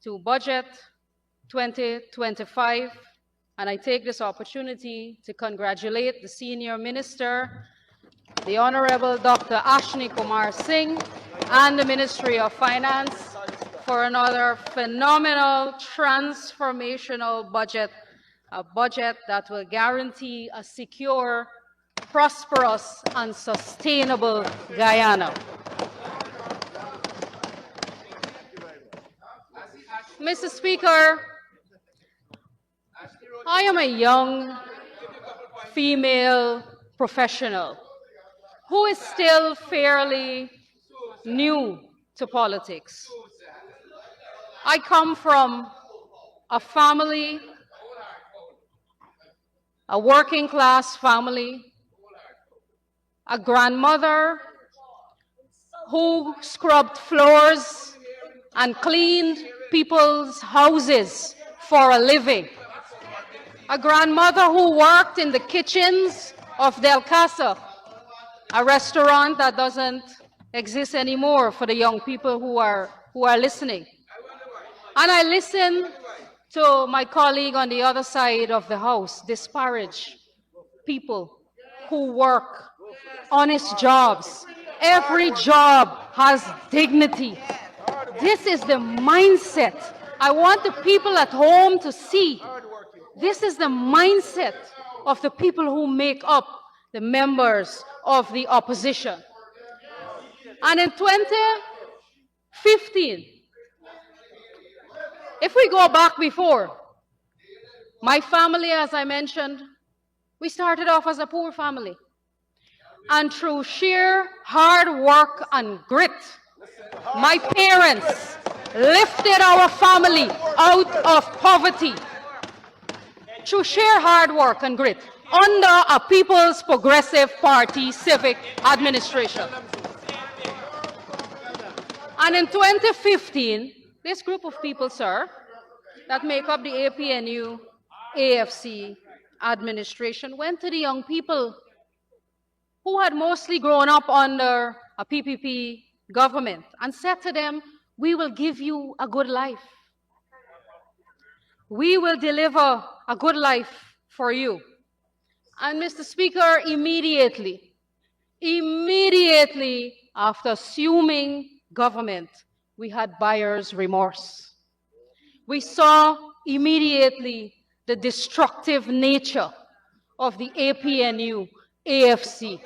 to Budget 2025, and I take this opportunity to congratulate the Senior Minister, the Honorable Dr. Ashni Kumar Singh, and the Ministry of Finance for another phenomenal transformational budget, a budget that will guarantee a secure, prosperous, and sustainable Guyana. Mr. Speaker, I am a young female professional who is still fairly new to politics. I come from a family, a working class family, a grandmother who scrubbed floors and cleaned people's houses for a living, a grandmother who worked in the kitchens of Del Casa, a restaurant that doesn't exist anymore for the young people who are listening. And I listen to my colleague on the other side of the house disparage people who work honest jobs. Every job has dignity. This is the mindset I want the people at home to see. This is the mindset of the people who make up the members of the opposition. And in 2015, if we go back before, my family, as I mentioned, we started off as a poor family. And through sheer hard work and grit, my parents lifted our family out of poverty. Through sheer hard work and grit, under a People's Progressive Party civic administration. And in 2015, this group of people, sir, that make up the APNU AFC administration went to the young people who had mostly grown up under a PPP government and said to them, we will give you a good life. We will deliver a good life for you. And Mr. Speaker, immediately after assuming government, we had buyer's remorse. We saw immediately the destructive nature of the APNU AFC.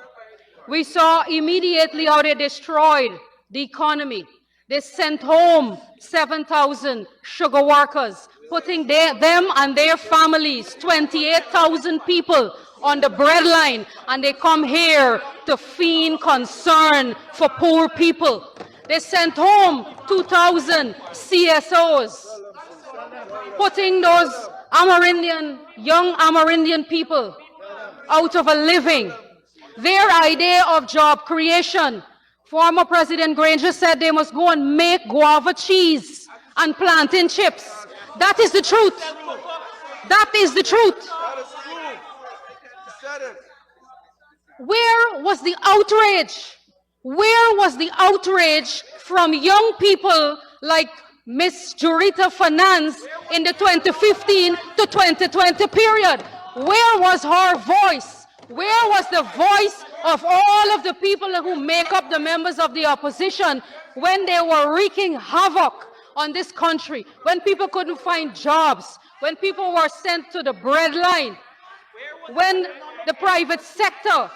We saw immediately how they destroyed the economy. They sent home 7,000 sugar workers, putting them and their families, 28,000 people, on the breadline, and they come here to feign concern for poor people. They sent home 2,000 CSOs, putting those young Amerindian people out of a living. Their idea of job creation, former President Granger said they must go and make guava cheese and plantain chips. That is the truth. That is the truth. Where was the outrage? Where was the outrage from young people like Ms. Jurita Fernandes in the 2015 to 2020 period? Where was her voice? Where was the voice of all of the people who make up the members of the opposition when they were wreaking havoc on this country, when people couldn't find jobs, when people were sent to the breadline, when the private sector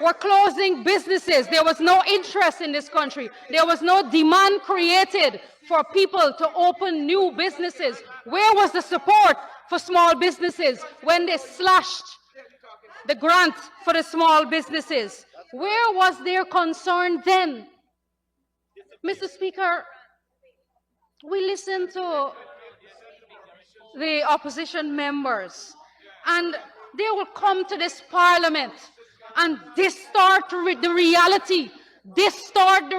were closing businesses? There was no interest in this country. There was no demand created for people to open new businesses. Where was the support for small businesses when they slashed the grant for the small businesses? Where was their concern then? Mr. Speaker, we listened to the opposition members, and they will come to this parliament and distort the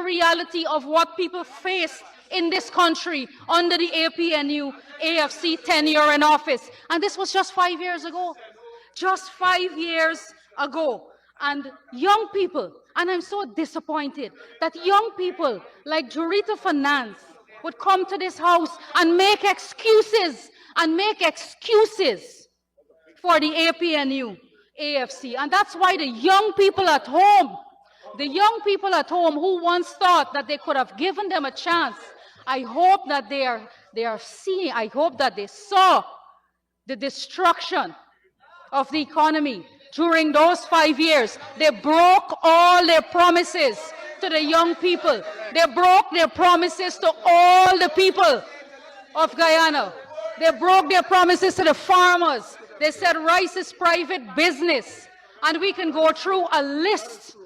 reality of what people face in this country under the APNU AFC tenure in office. And this was just 5 years ago. Just 5 years ago. And young people, and I'm so disappointed that young people like Jurita Fernandes, would come to this house and make excuses for the APNU, AFC. And that's why the young people at home who once thought that they could have given them a chance, I hope that they are seeing, I hope that they saw the destruction of the economy during those 5 years. They broke all their promises to the young people. They broke their promises to all the people of Guyana. They broke their promises to the farmers. They said rice is private business. And we can go through a list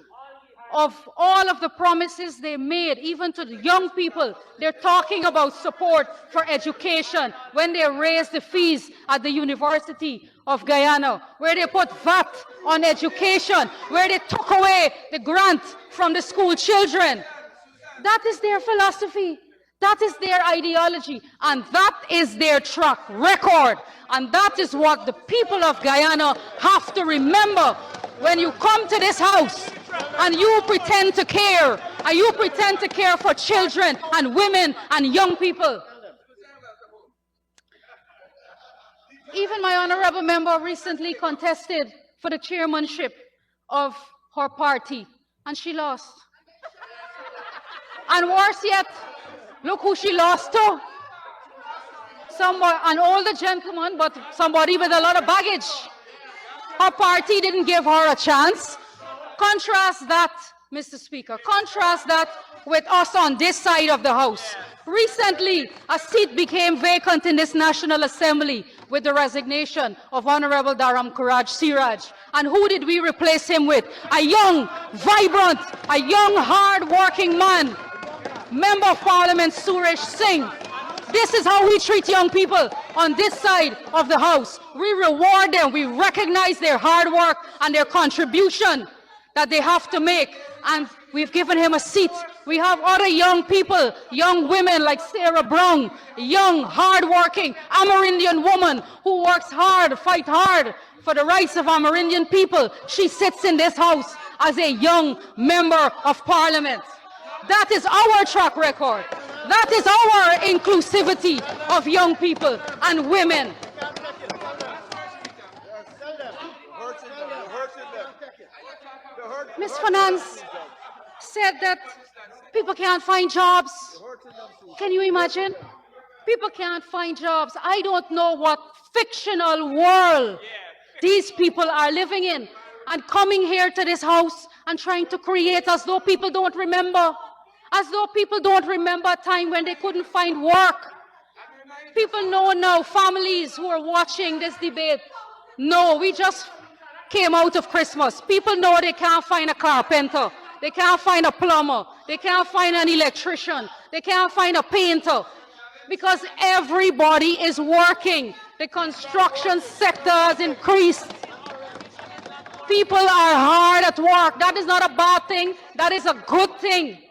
of all of the promises they made, even to the young people. They're talking about support for education when they raised the fees at the University of Guyana, where they put VAT on education, where they took away the grant from the school children. That is their philosophy. That is their ideology. And that is their track record. And that is what the people of Guyana have to remember when you come to this house and you pretend to care, and you pretend to care for children and women and young people. Even my honorable member recently contested for the chairmanship of her party, and she lost. And worse yet, look who she lost to. An older gentleman, but somebody with a lot of baggage. Her party didn't give her a chance. Contrast that, Mr. Speaker, contrast that with us on this side of the House. Recently, a seat became vacant in this National Assembly with the resignation of Honorable Dharam Kuraj Siraj. And who did we replace him with? A young, vibrant, a young, hard-working man, Member of Parliament Suresh Singh. This is how we treat young people on this side of the House. We reward them, we recognize their hard work and their contribution that they have to make, and we've given him a seat. We have other young people, young women like Sarah Brown, young, hard-working Amerindian woman who works hard, fight hard for the rights of Amerindian people. She sits in this house as a young member of Parliament. That is our track record. That is our inclusivity of young people and women. Ms. Finance said that people can't find jobs. Can you imagine? People can't find jobs. I don't know what fictional world these people are living in, and coming here to this house and trying to create as though people don't remember. As though people don't remember a time when they couldn't find work. People know now, families who are watching this debate, no, we just came out of Christmas. People know they can't find a carpenter, they can't find a plumber, they can't find an electrician, they can't find a painter, because everybody is working. The construction sector has increased. People are hard at work. That is not a bad thing, that is a good thing.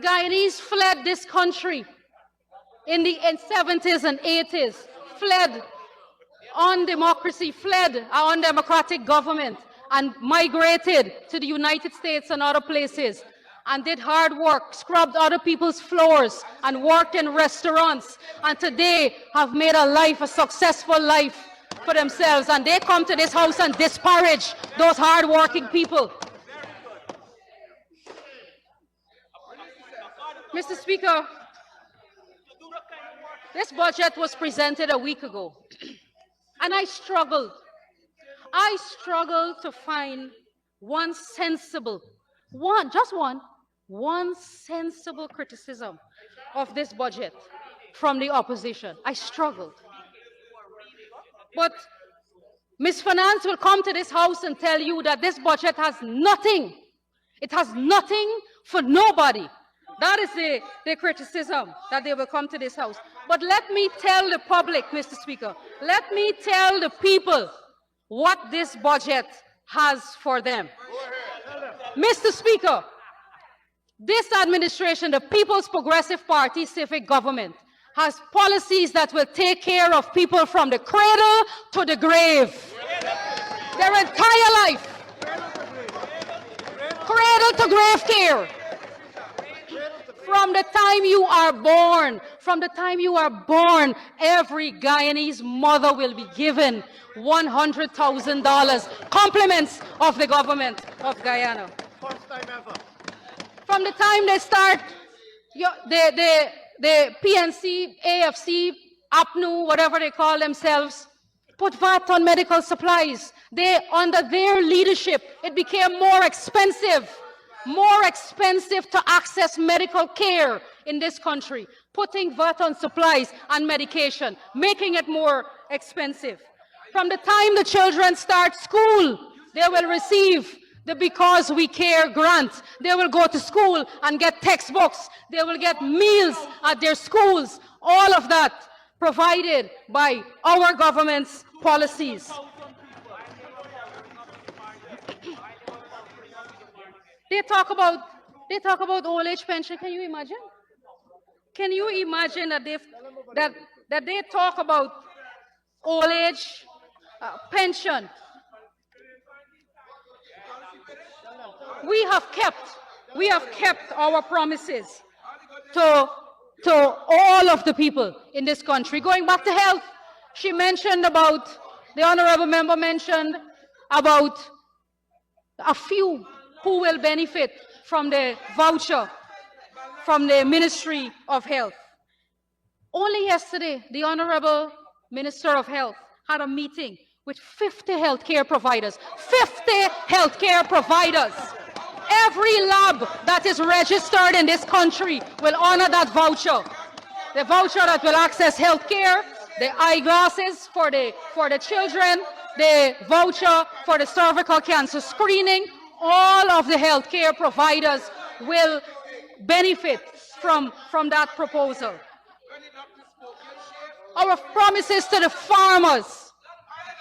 Guyanese fled this country in the 70s and 80s, fled on democracy, fled our undemocratic government, and migrated to the United States and other places, and did hard work, scrubbed other people's floors, and worked in restaurants, and today have made a successful life for themselves. And they come to this house and disparage those hard-working people. Mr. Speaker, this budget was presented a week ago, and I struggled to find one sensible criticism of this budget from the opposition. I struggled. But Ms. Finance will come to this house and tell you that this budget has nothing. It has nothing for nobody. That is the criticism that they will come to this house. But let me tell the public, Mr. Speaker, let me tell the people what this budget has for them. Mr. Speaker, this administration, the People's Progressive Party civic government, has policies that will take care of people from the cradle to the grave. Their entire life. Cradle to grave care. From the time you are born, every Guyanese mother will be given $100,000 compliments of the government of Guyana. First time ever. From the time they start, the PNC, AFC, APNU, whatever they call themselves, put VAT on medical supplies. Under their leadership, it became more expensive to access medical care in this country, putting VAT on supplies and medication, making it more expensive. From the time the children start school, they will receive the Because We Care grant. They will go to school and get textbooks. They will get meals at their schools. All of that provided by our government's policies. They talk about old age pension. Can you imagine? Can you imagine that they talk about old age pension? We have kept our promises to all of the people in this country. Going back to health, the honorable member mentioned about a few who will benefit from the voucher from the Ministry of Health. Only yesterday, the honorable Minister of Health had a meeting with 50 healthcare providers. 50 healthcare providers. Every lab that is registered in this country will honor that voucher. The voucher that will access healthcare, the eyeglasses for the children, the voucher for the cervical cancer screening. All of the healthcare providers will benefit from that proposal. Our promises to the farmers,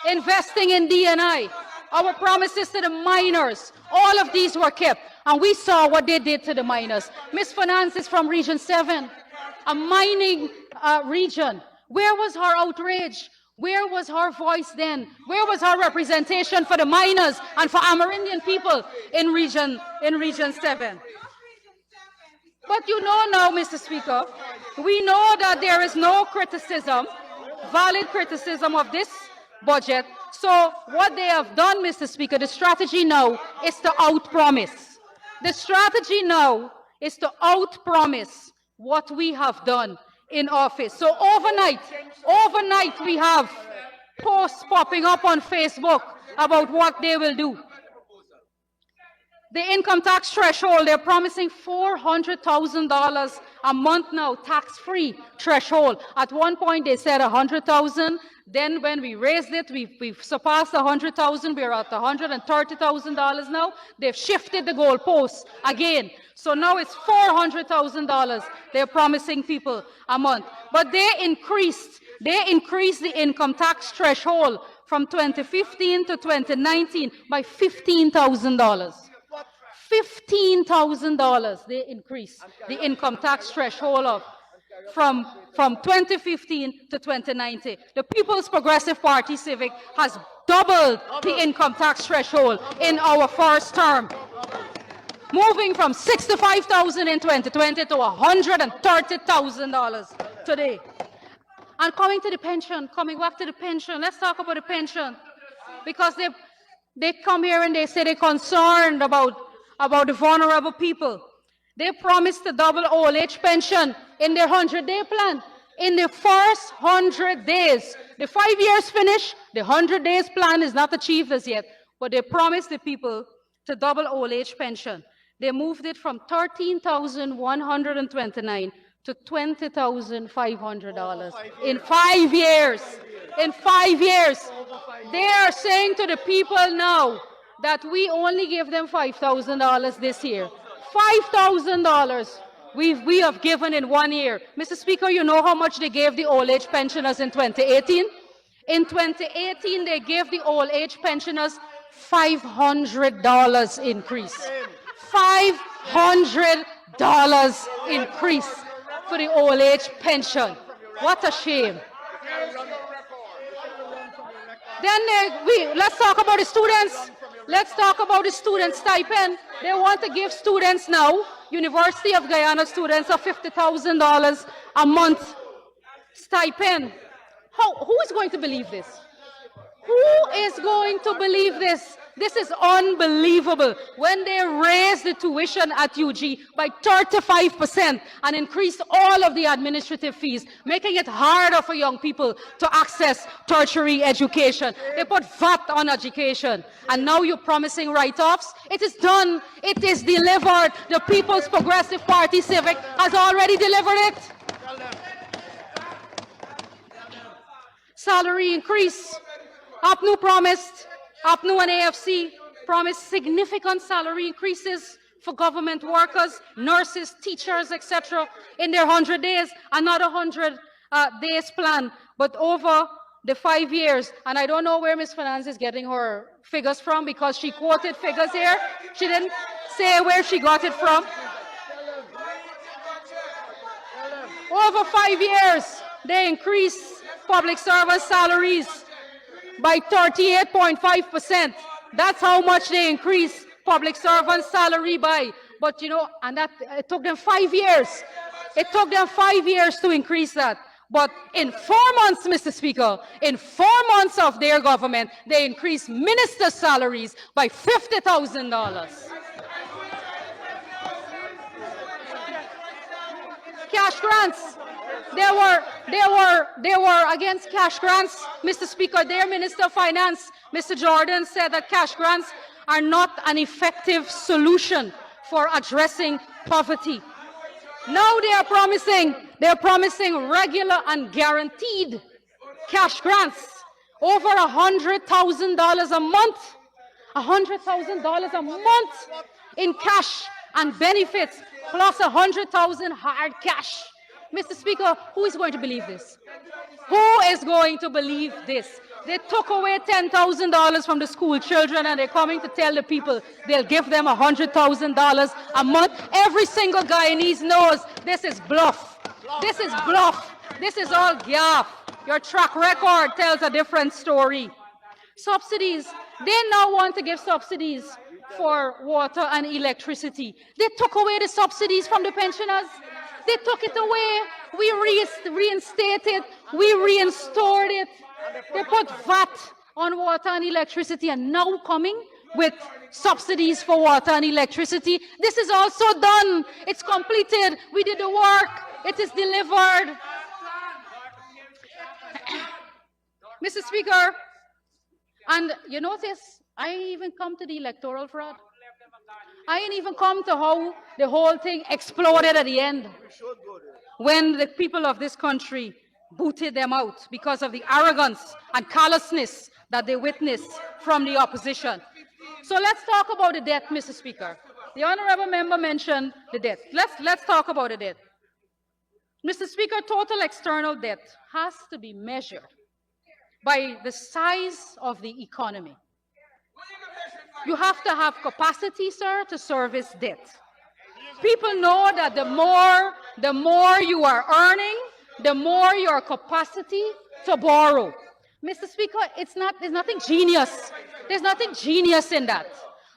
investing in D&I, our promises to the miners, all of these were kept. And we saw what they did to the miners. Ms. Finance is from Region 7, a mining region. Where was her outrage? Where was her voice then? Where was her representation for the miners and for Amerindian people in Region 7? But you know now, Mr. Speaker, we know that there is no criticism, valid criticism of this budget. So what they have done, Mr. Speaker, the strategy now is to outpromise. The strategy now is to outpromise what we have done in office. So overnight we have posts popping up on Facebook about what they will do. The income tax threshold, they're promising $400,000 a month now, tax-free threshold. At one point they said $100,000. Then when we raised it, we've surpassed $100,000. We're at $130,000 now. They've shifted the goalposts again. So now it's $400,000 they're promising people a month. But they increased the income tax threshold from 2015 to 2019 by $15,000. $15,000 they increased the income tax threshold from 2015 to 2019. The People's Progressive Party Civic has doubled the income tax threshold in our first term, moving from $65,000 in 2020 to $130,000 today. And coming back to the pension, let's talk about the pension. Because they come here and they say they're concerned about the vulnerable people. They promised to double old age pension in their 100-day plan. In the first 100 days, the 5 years finish, the 100 days plan is not achieved as yet, but they promised the people to double old age pension. They moved it from $13,129 to $20,500 in 5 years. In 5 years, they are saying to the people now that we only give them $5,000 this year. $5,000 we have given in 1 year. Mr. Speaker, you know how much they gave the old age pensioners in 2018? In 2018, they gave the old age pensioners $500 increase. $500 increase for the old age pension. What a shame. Then let's talk about the students. Let's talk about the student stipend. They want to give students now University of Guyana students a $50,000 a month stipend. Who is going to believe this? Who is going to believe this? This is unbelievable. When they raised the tuition at UG by 35% and increased all of the administrative fees, making it harder for young people to access tertiary education. They put VAT on education. And now you're promising write-offs? It is done. It is delivered. The People's Progressive Party Civic has already delivered it. Salary increase. APNU promised, APNU and AFC promised significant salary increases for government workers, nurses, teachers, etc. in their 100 days, another 100 days plan. But over the 5 years, and I don't know where Ms. Finance is getting her figures from because she quoted figures here. She didn't say where she got it from. Over 5 years, they increased public servant salaries by 38.5%. That's how much they increased public servant salary by. But you know, and that it took them 5 years. It took them 5 years to increase that. But in 4 months, Mr. Speaker, in 4 months of their government, they increased minister salaries by $50,000. Cash grants. They were against cash grants. Mr. Speaker, their Minister of Finance, Mr. Jordan, said that cash grants are not an effective solution for addressing poverty. Now they are promising regular and guaranteed cash grants, over $100,000 a month, $100,000 a month in cash and benefits, plus $100,000 hard cash. Mr. Speaker, who is going to believe this? Who is going to believe this? They took away $10,000 from the school children and they're coming to tell the people they'll give them $100,000 a month. Every single Guyanese knows this is bluff. This is bluff. This is all gaff. Your track record tells a different story. Subsidies. They now want to give subsidies for water and electricity. They took away the subsidies from the pensioners. They took it away. We reinstated. We reinstored it. They put VAT on water and electricity and now coming with subsidies for water and electricity. This is also done. It's completed. We did the work. It is delivered. Mr. Speaker, and you notice, I ain't even come to the electoral fraud. I ain't even come to how the whole thing exploded at the end when the people of this country booted them out because of the arrogance and callousness that they witnessed from the opposition. So let's talk about the debt, Mr. Speaker. The honorable member mentioned the debt. Let's talk about the debt. Mr. Speaker, total external debt has to be measured by the size of the economy. You have to have capacity, sir, to service debt. People know that the more you are earning, the more your capacity to borrow. Mr. Speaker, there's nothing genius. There's nothing genius in that.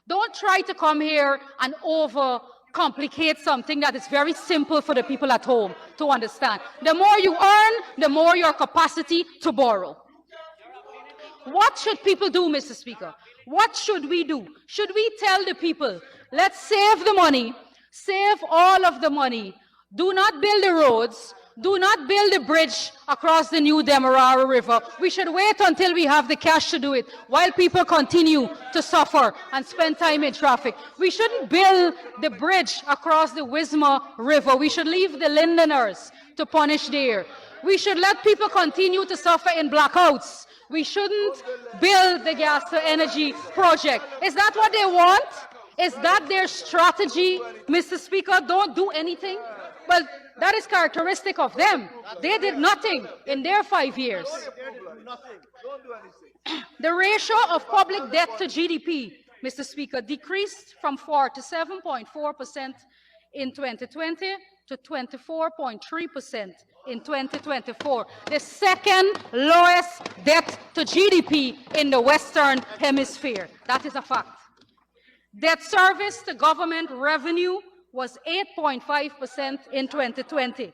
Don't try to come here and overcomplicate something that is very simple for the people at home to understand. The more you earn, the more your capacity to borrow. What should people do, Mr. Speaker? What should we do? Should we tell the people, let's save the money, save all of the money, do not build the roads, do not build a bridge across the new Demerara River. We should wait until we have the cash to do it, while people continue to suffer and spend time in traffic. We shouldn't build the bridge across the Wismar River. We should leave the Londoners to punish there. We should let people continue to suffer in blackouts. We shouldn't build the gas to energy project. Is that what they want? Is that their strategy, Mr. Speaker? Don't do anything? Well, that is characteristic of them. They did nothing in their 5 years. The ratio of public debt to GDP, Mr. Speaker, decreased from 47.4% in 2020 to 24.3% in 2024, the second lowest debt to GDP in the Western Hemisphere. That is a fact. Debt service to government revenue was 8.5% in 2020.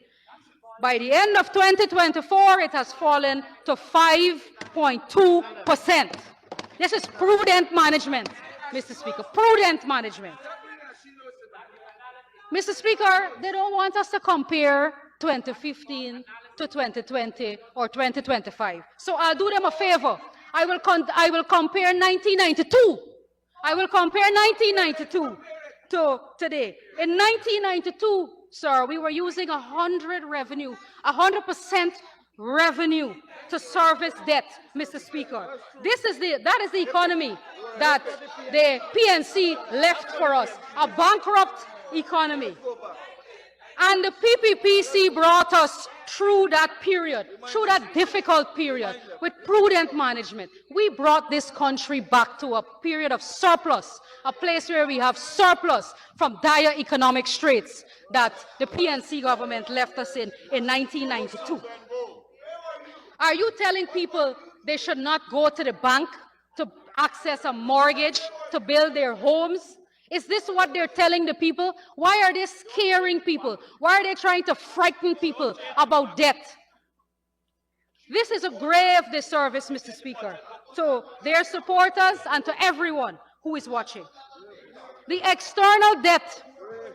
By the end of 2024, it has fallen to 5.2%. This is prudent management, Mr. Speaker, prudent management. Mr. Speaker, they don't want us to compare 2015 to 2020 or 2025. So I'll do them a favor. I will compare 1992. I will compare 1992 to today. In 1992, sir, we were using 100% revenue to service debt, Mr. Speaker. That is the economy that the PNC left for us, a bankrupt economy. And the PPPC brought us through that period, through that difficult period, with prudent management. We brought this country back to a period of surplus, a place where we have surplus from dire economic straits that the PNC government left us in 1992. Are you telling people they should not go to the bank to access a mortgage to build their homes? Is this what they're telling the people? Why are they scaring people? Why are they trying to frighten people about debt? This is a grave disservice, Mr. Speaker, to their supporters and to everyone who is watching. The external debt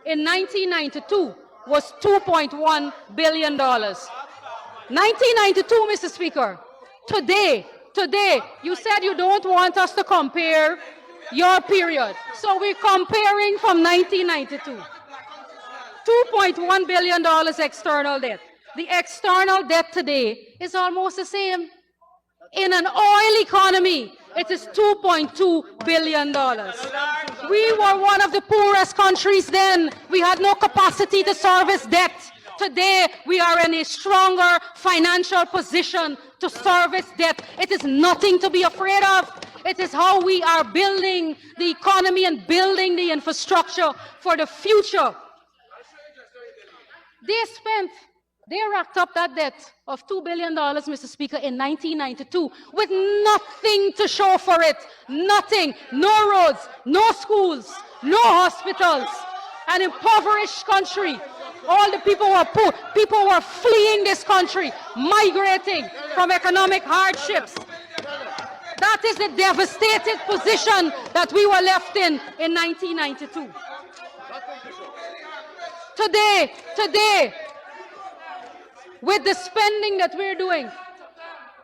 in 1992 was $2.1 billion. 1992, Mr. Speaker. Today, you said you don't want us to compare your period. So we're comparing from 1992. $2.1 billion external debt. The external debt today is almost the same. In an oil economy, it is $2.2 billion. We were one of the poorest countries then. We had no capacity to service debt. Today, we are in a stronger financial position to service debt. It is nothing to be afraid of. It is how we are building the economy and building the infrastructure for the future. They racked up that debt of $2 billion, Mr. Speaker, in 1992 with nothing to show for it. Nothing. No roads, no schools, no hospitals. An impoverished country. All the people were poor. People were fleeing this country, migrating from economic hardships. That is the devastated position that we were left in 1992. Today, with the spending that we're doing,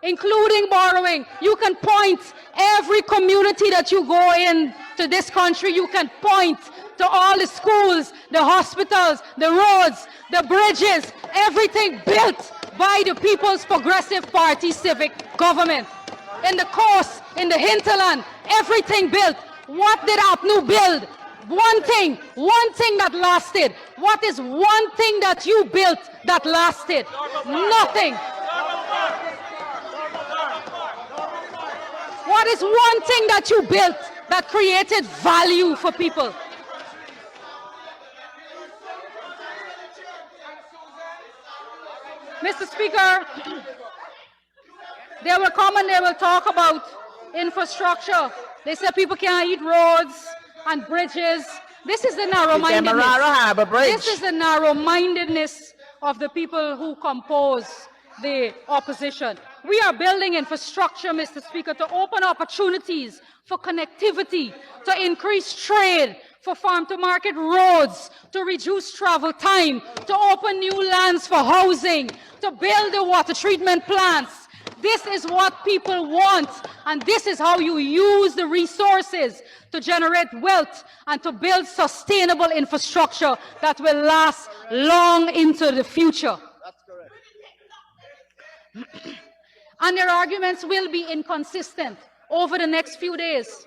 including borrowing, you can point every community that you go in to this country, you can point to all the schools, the hospitals, the roads, the bridges, everything built by the People's Progressive Party civic government. In the coast, in the hinterland, everything built. What did APNU build? One thing that lasted. What is one thing that you built that lasted? Nothing. What is one thing that you built that created value for people? Mr. Speaker, they will come and they will talk about infrastructure. They say people can't eat roads and bridges. This is the narrow-mindedness. This is the narrow-mindedness of the people who compose the opposition. We are building infrastructure, Mr. Speaker, to open opportunities for connectivity, to increase trade, for farm-to-market roads, to reduce travel time, to open new lands for housing, to build the water treatment plants. This is what people want, and this is how you use the resources to generate wealth and to build sustainable infrastructure that will last long into the future. That's correct. And their arguments will be inconsistent over the next few days.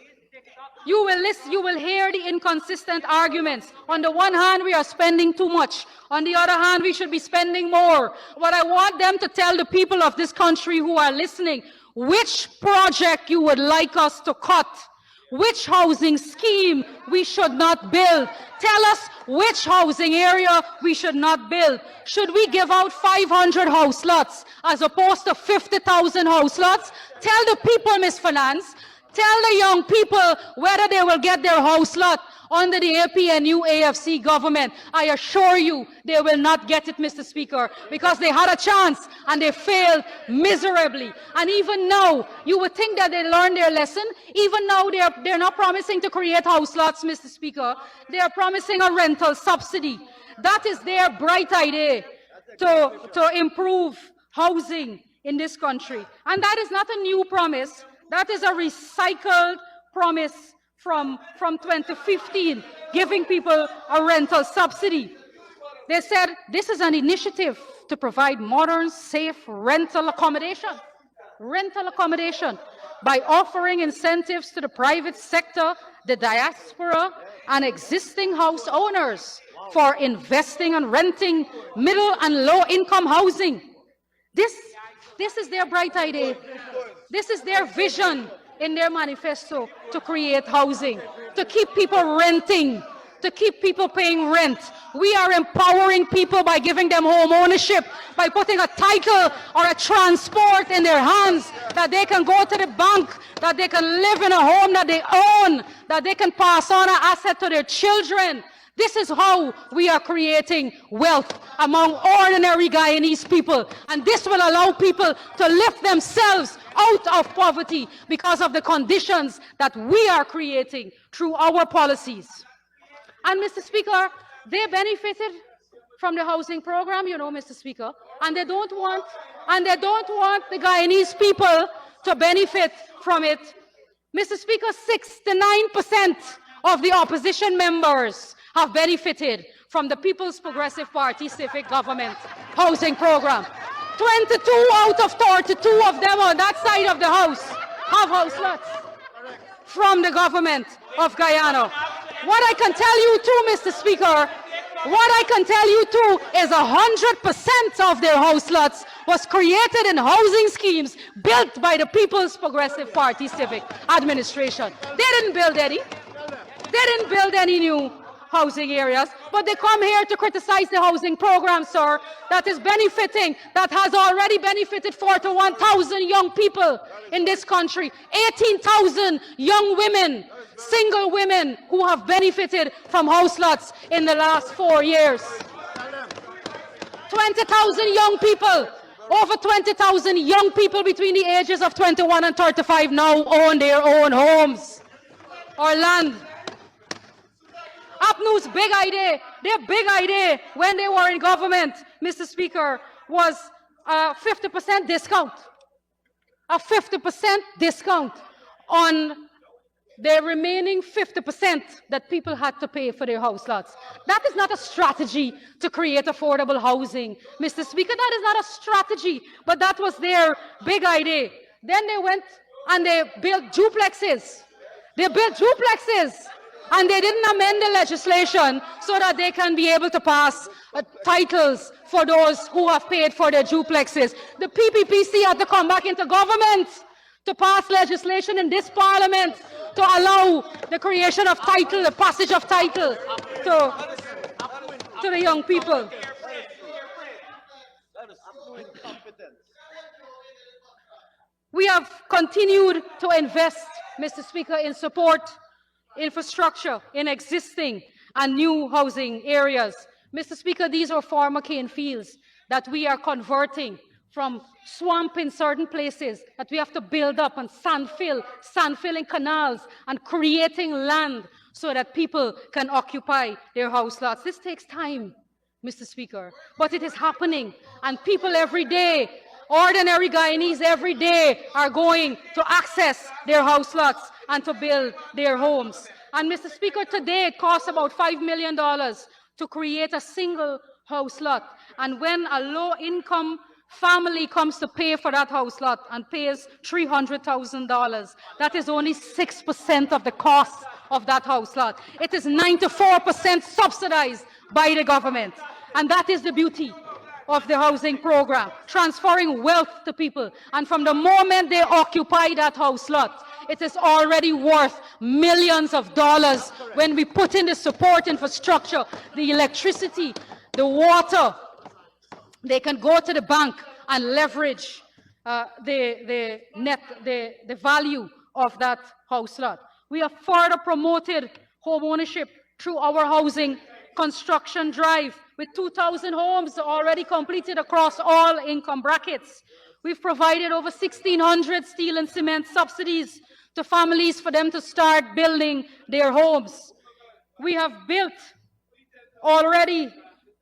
You will hear the inconsistent arguments. On the one hand, we are spending too much. On the other hand, we should be spending more. But I want them to tell the people of this country who are listening which project you would like us to cut, which housing scheme we should not build. Tell us which housing area we should not build. Should we give out 500 house lots as opposed to 50,000 house lots? Tell the people, Ms. Finance. Tell the young people whether they will get their house lot under the APNU AFC government. I assure you they will not get it, Mr. Speaker, because they had a chance and they failed miserably. And even now, you would think that they learned their lesson. Even now, they're not promising to create house lots, Mr. Speaker. They are promising a rental subsidy. That is their bright idea to improve housing in this country. And that is not a new promise. That is a recycled promise from 2015, giving people a rental subsidy. They said this is an initiative to provide modern, safe rental accommodation by offering incentives to the private sector, the diaspora, and existing house owners for investing and renting middle and low-income housing. This is their bright idea. This is their vision in their manifesto to create housing, to keep people renting, to keep people paying rent. We are empowering people by giving them home ownership, by putting a title or a transport in their hands, that they can go to the bank, that they can live in a home that they own, that they can pass on an asset to their children. This is how we are creating wealth among ordinary Guyanese people. And this will allow people to lift themselves out of poverty because of the conditions that we are creating through our policies. And Mr. Speaker, they benefited from the housing program, you know, Mr. Speaker, and they don't want the Guyanese people to benefit from it. Mr. Speaker, 69% of the opposition members have benefited from the People's Progressive Party civic government housing program. 22 out of 32 of them on that side of the house have house lots from the government of Guyana. What I can tell you too, Mr. Speaker, what I can tell you too is 100% of their house lots was created in housing schemes built by the People's Progressive Party civic administration. They didn't build any. They didn't build any new housing areas, but they come here to criticize the housing program, sir, that is benefiting, that has already benefited 41,000 young people in this country, 18,000 young women, single women who have benefited from house lots in the last 4 years. 20,000 young people, over 20,000 young people between the ages of 21 and 35 now own their own homes or land. APNU's big idea, their big idea when they were in government, Mr. Speaker, was a 50% discount. A 50% discount on the remaining 50% that people had to pay for their house lots. That is not a strategy to create affordable housing, Mr. Speaker. That is not a strategy, but that was their big idea. Then they went and they built duplexes. They built duplexes. And they didn't amend the legislation so that they can be able to pass titles for those who have paid for their duplexes. The PPPC had to come back into government to pass legislation in this parliament to allow the creation of title, the passage of title to the young people. We have continued to invest, Mr. Speaker, in support infrastructure in existing and new housing areas. Mr. Speaker, these are former cane fields that we are converting from swamp in certain places that we have to build up and sand-filling canals and creating land so that people can occupy their house lots. This takes time, Mr. Speaker, but it is happening, and people every day, ordinary Guyanese every day, are going to access their house lots and to build their homes. And Mr. Speaker, today it costs about $5 million to create a single house lot. And when a low-income family comes to pay for that house lot and pays $300,000, that is only 6% of the cost of that house lot. It is 94% subsidized by the government. And that is the beauty of the housing program, transferring wealth to people. And from the moment they occupy that house lot, it is already worth millions of dollars when we put in the support infrastructure, the electricity, the water. They can go to the bank and leverage the value of that house lot. We have further promoted home ownership through our housing construction drive, with 2,000 homes already completed across all income brackets. We've provided over 1,600 steel and cement subsidies to families for them to start building their homes. We have built already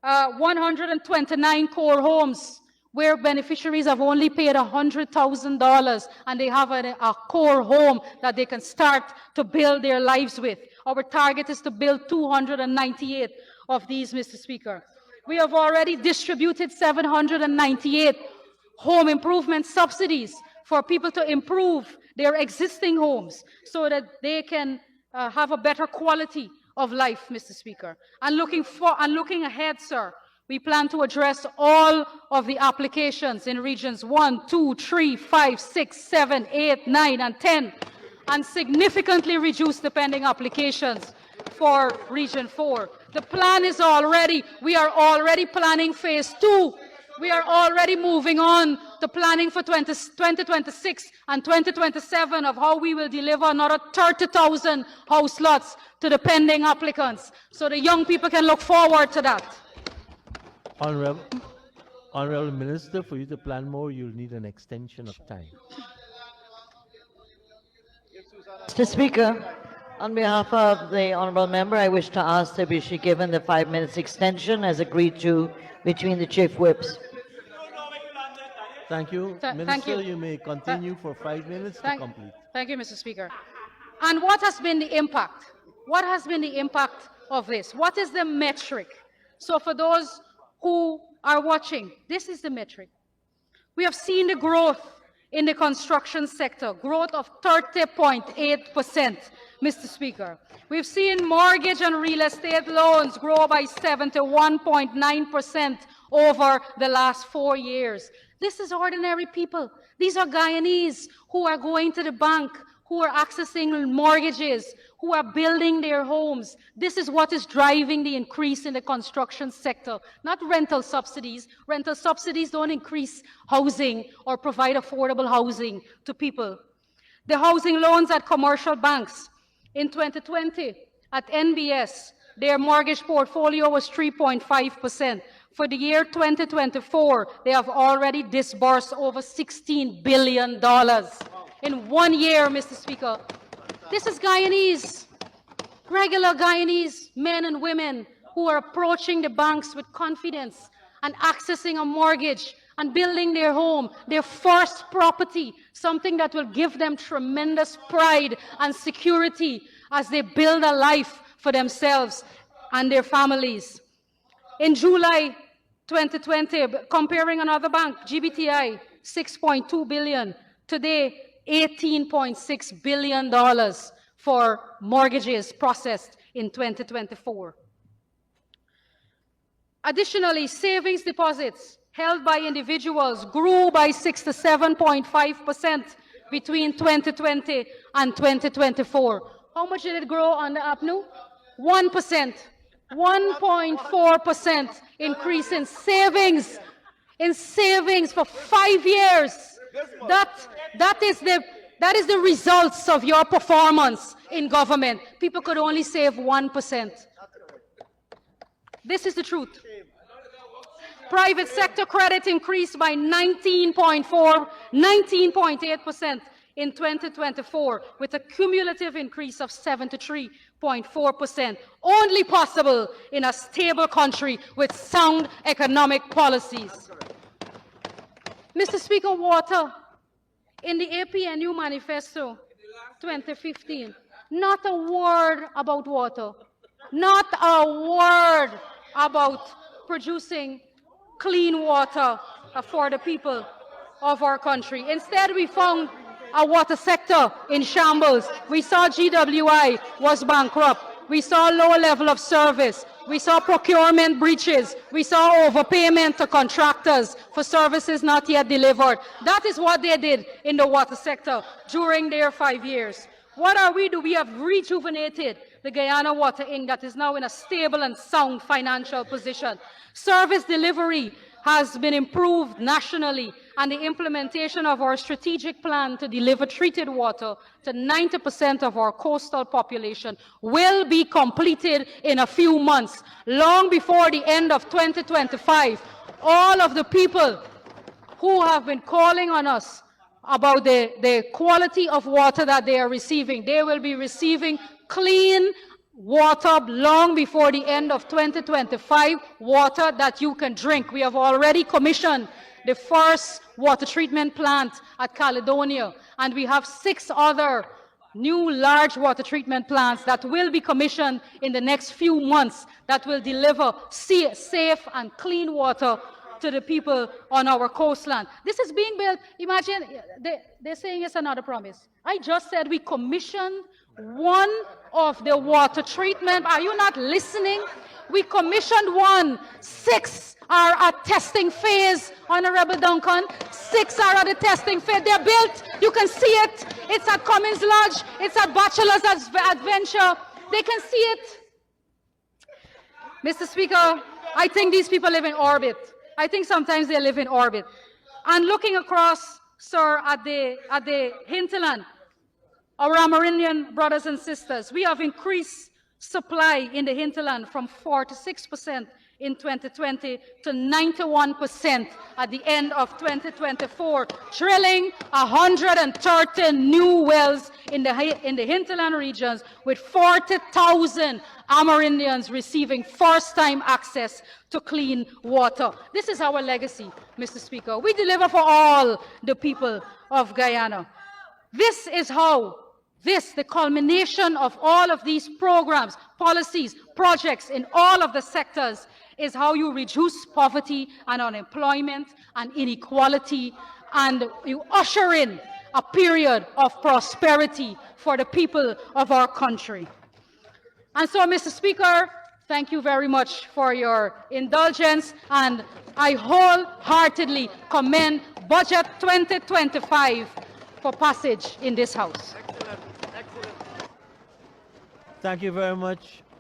129 core homes where beneficiaries have only paid $100,000 and they have a core home that they can start to build their lives with. Our target is to build 298 of these, Mr. Speaker. We have already distributed 798 home improvement subsidies for people to improve their existing homes so that they can have a better quality of life, Mr. Speaker. And looking ahead, sir, we plan to address all of the applications in regions 1, 2, 3, 5, 6, 7, 8, 9, and 10, and significantly reduce the pending applications for Region 4. The plan is we are already planning phase 2. We are already moving on to planning for 2026 and 2027 of how we will deliver another 30,000 house lots to the pending applicants, so the young people can look forward to that. Honorable Minister, for you to plan more, you'll need an extension of time. Mr. Speaker, on behalf of the honourable member, I wish to ask that we should given the 5 minutes extension as agreed to between the chief whips. Thank you. Minister, thank you. You may continue for 5 minutes to complete. Thank you, Mr. Speaker. And what has been the impact? What has been the impact of this? What is the metric? So for those who are watching, this is the metric. We have seen the growth in the construction sector, growth of 30.8%, Mr. Speaker. We've seen mortgage and real estate loans grow by 71.9% over the last 4 years. This is ordinary people. These are Guyanese who are going to the bank, who are accessing mortgages, who are building their homes. This is what is driving the increase in the construction sector, not rental subsidies. Rental subsidies don't increase housing or provide affordable housing to people. The housing loans at commercial banks in 2020 at NBS, their mortgage portfolio was 3.5%. For the year 2024, they have already disbursed over $16 billion in 1 year, Mr. Speaker. This is Guyanese, regular Guyanese men and women who are approaching the banks with confidence and accessing a mortgage and building their home, their first property, something that will give them tremendous pride and security as they build a life for themselves and their families. In July 2020, comparing another bank, GBTI, $6.2 billion. Today, $18.6 billion for mortgages processed in 2024. Additionally, savings deposits held by individuals grew by 67.5% between 2020 and 2024. How much did it grow on the APNU? 1%. 1.4% increase in savings for 5 years. That is the results of your performance in government. People could only save 1%. This is the truth. Private sector credit increased by 19.8% in 2024, with a cumulative increase of 73.4%, only possible in a stable country with sound economic policies. Mr. Speaker, water. In the APNU Manifesto 2015, not a word about water, not a word about producing clean water for the people of our country. Instead, we found a water sector in shambles. We saw GWI was bankrupt. We saw low level of service. We saw procurement breaches. We saw overpayment to contractors for services not yet delivered. That is what they did in the water sector during their 5 years. What are we do? We have rejuvenated the Guyana Water Inc. that is now in a stable and sound financial position. Service delivery has been improved nationally, and the implementation of our strategic plan to deliver treated water to 90% of our coastal population will be completed in a few months, long before the end of 2025. All of the people who have been calling on us about the quality of water that they are receiving, they will be receiving clean water long before the end of 2025, water that you can drink. We have already commissioned the first water treatment plant at Caledonia, and we have 6 other new large water treatment plants that will be commissioned in the next few months that will deliver safe and clean water to the people on our coastline. This is being built. Imagine, they're saying it's another promise. I just said we commissioned one of the water treatment. Are you not listening? We commissioned one. 6 are at testing phase, Honorable Duncan. 6 are at the testing phase. They're built. You can see it. It's at Cummins Lodge. It's at Bachelor's Adventure. They can see it. Mr. Speaker, I think these people live in orbit. I think sometimes they live in orbit. And looking across, sir, at the hinterland, our Amerindian brothers and sisters, we have increased supply in the hinterland from 46% in 2020 to 91% at the end of 2024, drilling 130 new wells in the hinterland regions, with 40,000 Amerindians receiving first-time access to clean water. This is our legacy, Mr. Speaker. We deliver for all the people of Guyana. This is how the culmination of all of these programs, policies, projects in all of the sectors is how you reduce poverty and unemployment and inequality, and you usher in a period of prosperity for the people of our country. And so, Mr. Speaker, thank you very much for your indulgence, and I wholeheartedly commend Budget 2025 for passage in this House. Thank you very much,